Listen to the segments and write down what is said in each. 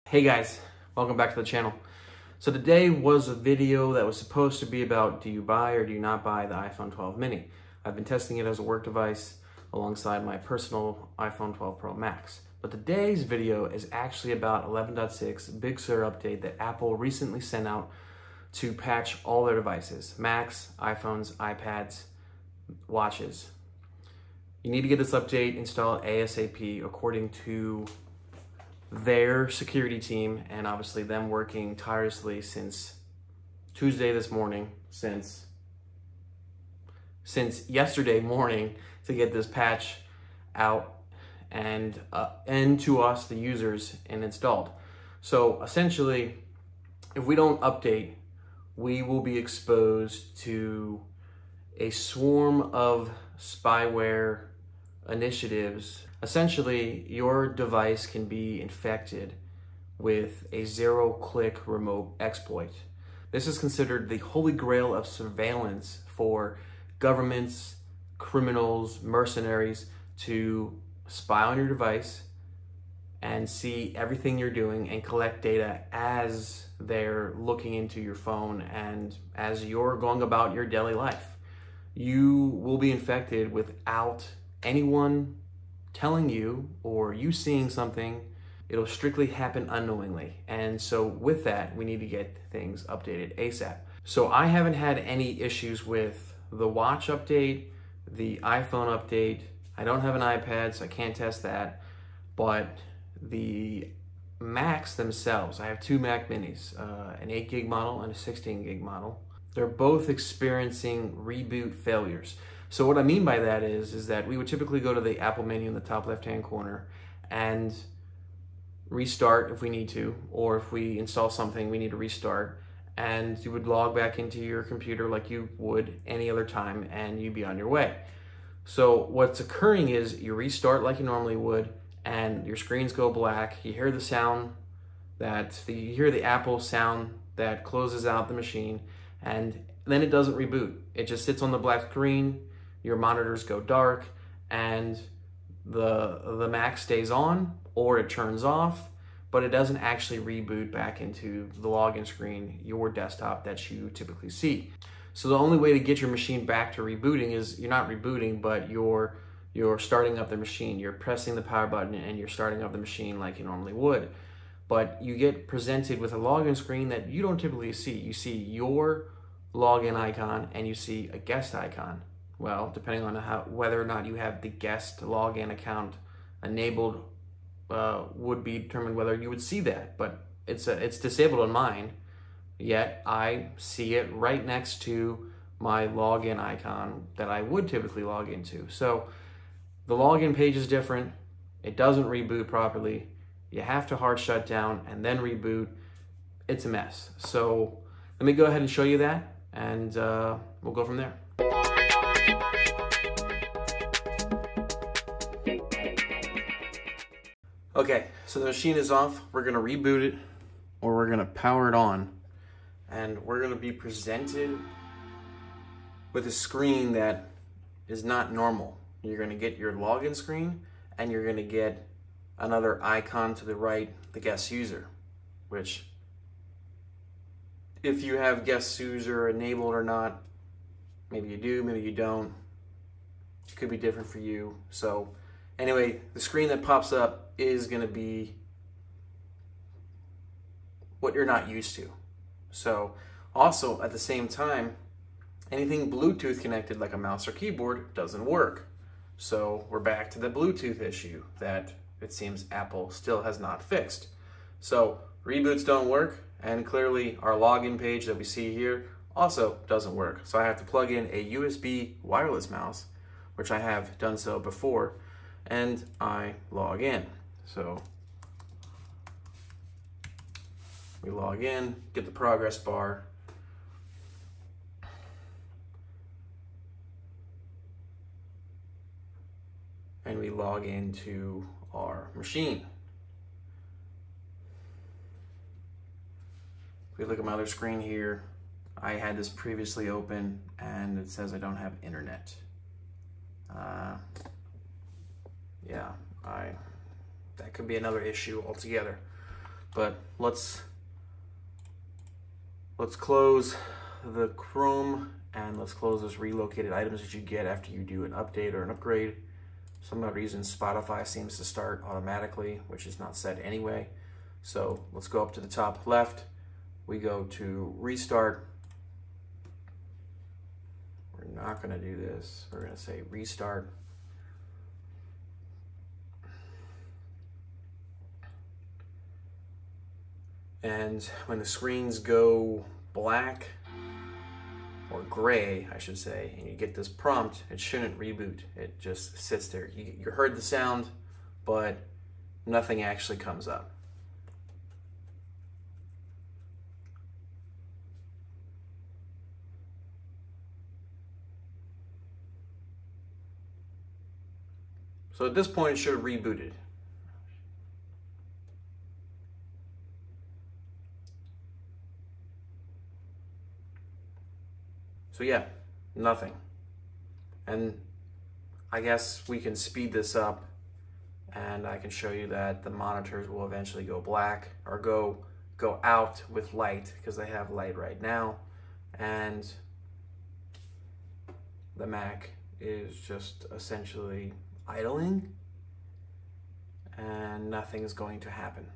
Hey guys, welcome back to the channel. So today was a video that was supposed to be about do you buy or do you not buy the iPhone 12 mini. I've been testing it as a work device alongside my personal iPhone 12 Pro Max. But today's video is actually about 11.6 Big Sur update that Apple recently sent out to patch all their devices, Macs, iPhones, iPads, watches. You need to get this update installed ASAP according to their security team, and obviously them working tirelessly since Tuesday this morning, since yesterday morning to get this patch out and to us, the users, and installed. So essentially, if we don't update, we will be exposed to a swarm of spyware initiatives. Essentially, your device can be infected with a zero-click remote exploit. This is considered the holy grail of surveillance for governments, criminals, mercenaries to spy on your device and see everything you're doing and collect data as they're looking into your phone and as you're going about your daily life. You will be infected without anyone telling you or you seeing something. It'll strictly happen unknowingly. And so with that, we need to get things updated ASAP. So I haven't had any issues with the watch update, the iPhone update. I don't have an iPad, so I can't test that. But the Macs themselves, I have two Mac minis, an 8 gig model and a 16 gig model. They're both experiencing reboot failures. So what I mean by that is that we would typically go to the Apple menu in the top left-hand corner and restart if we need to, or if we install something, we need to restart, and you would log back into your computer like you would any other time, and you'd be on your way. So what's occurring is you restart like you normally would, and your screens go black. You hear the sound you hear the Apple sound that closes out the machine, and then it doesn't reboot. It just sits on the black screen. Your monitors go dark, and the Mac stays on or it turns off, but it doesn't actually reboot back into the login screen, your desktop that you typically see. So the only way to get your machine back to rebooting is you're not rebooting, but you're starting up the machine. You're pressing the power button and you're starting up the machine like you normally would. But you get presented with a login screen that you don't typically see. You see your login icon and you see a guest icon. Well, depending on whether or not you have the guest login account enabled would be determined whether you would see that. But it's disabled on mine, yet I see it right next to my login icon that I would typically log into. So the login page is different. It doesn't reboot properly. You have to hard shut down and then reboot. It's a mess. So let me go ahead and show you that, and we'll go from there. Okay, so the machine is off. We're gonna reboot it, or we're gonna power it on, and we're gonna be presented with a screen that is not normal. You're gonna get your login screen, and you're gonna get another icon to the right, the guest user, which if you have guest user enabled or not, maybe you do, maybe you don't. It could be different for you. So anyway, the screen that pops up is going to be what you're not used to. So also at the same time, anything Bluetooth connected like a mouse or keyboard doesn't work. So we're back to the Bluetooth issue that it seems Apple still has not fixed. So reboots don't work, and clearly our login page that we see here also doesn't work. So I have to plug in a USB wireless mouse, which I have done so before, and I log in. So we log in, get the progress bar, and we log into our machine. If we look at my other screen here, I had this previously open and it says I don't have internet. Yeah, that could be another issue altogether. But let's close the Chrome and let's close those relocated items that you get after you do an update or an upgrade. For some odd reason, Spotify seems to start automatically, which is not set anyway. So let's go up to the top left. We go to restart. We're not going to do this. We're going to say restart. And when the screens go black, or gray, I should say, and you get this prompt, it shouldn't reboot. It just sits there. You heard the sound, but nothing actually comes up. So at this point, it should have rebooted. So yeah, nothing. And I guess we can speed this up and I can show you that the monitors will eventually go black or go out with light because they have light right now. And the Mac is just essentially idling and nothing is going to happen.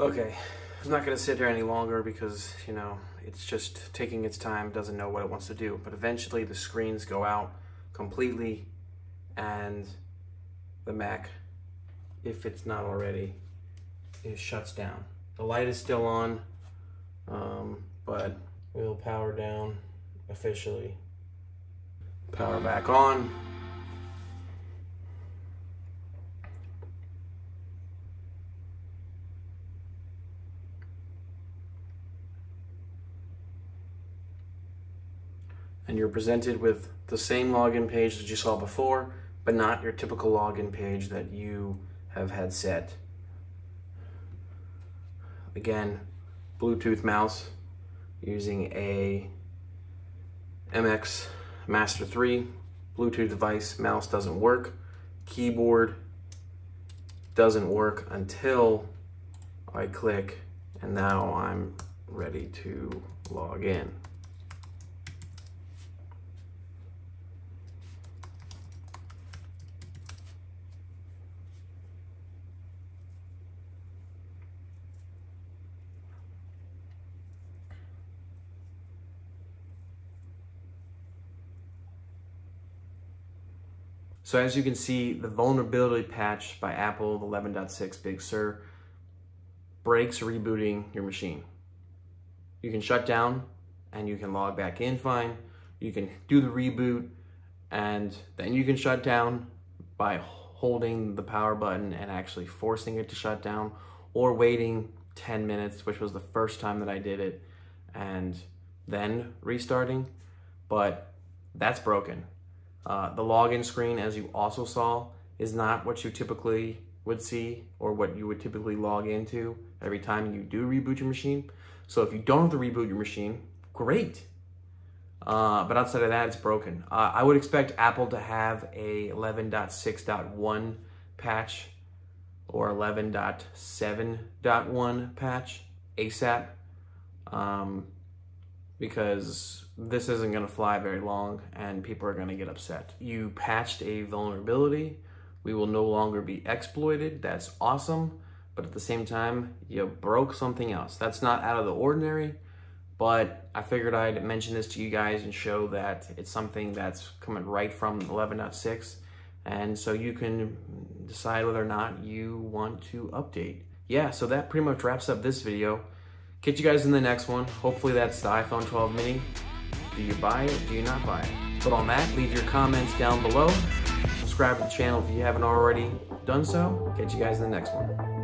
Okay, I'm not going to sit here any longer because, you know, it's just taking its time, doesn't know what it wants to do. But eventually the screens go out completely and the Mac, if it's not already, it shuts down. The light is still on, but we'll power down officially. Power back on. And you're presented with the same login page that you saw before, but not your typical login page that you have had set. Again, Bluetooth mouse using a MX Master 3. Bluetooth device, mouse doesn't work. Keyboard doesn't work until I click, and now I'm ready to log in. So as you can see, the vulnerability patch by Apple, the 11.6 Big Sur, breaks rebooting your machine. You can shut down and you can log back in fine. You can do the reboot and then you can shut down by holding the power button and actually forcing it to shut down, or waiting 10 minutes, which was the first time that I did it, and then restarting. But that's broken. The login screen, as you also saw, is not what you typically would see or what you would typically log into every time you do reboot your machine. So if you don't have to reboot your machine, great. But outside of that, it's broken. I would expect Apple to have a 11.6.1 patch or 11.7.1 patch ASAP, because this isn't going to fly very long and people are going to get upset. You patched a vulnerability. We will no longer be exploited. That's awesome. But at the same time, you broke something else. That's not out of the ordinary, but I figured I'd mention this to you guys and show that it's something that's coming right from 11.6. And so you can decide whether or not you want to update. Yeah, so that pretty much wraps up this video. Catch you guys in the next one. Hopefully that's the iPhone 12 mini. Do you buy it? Do you not buy it? But on that, leave your comments down below. Subscribe to the channel if you haven't already done so. Catch you guys in the next one.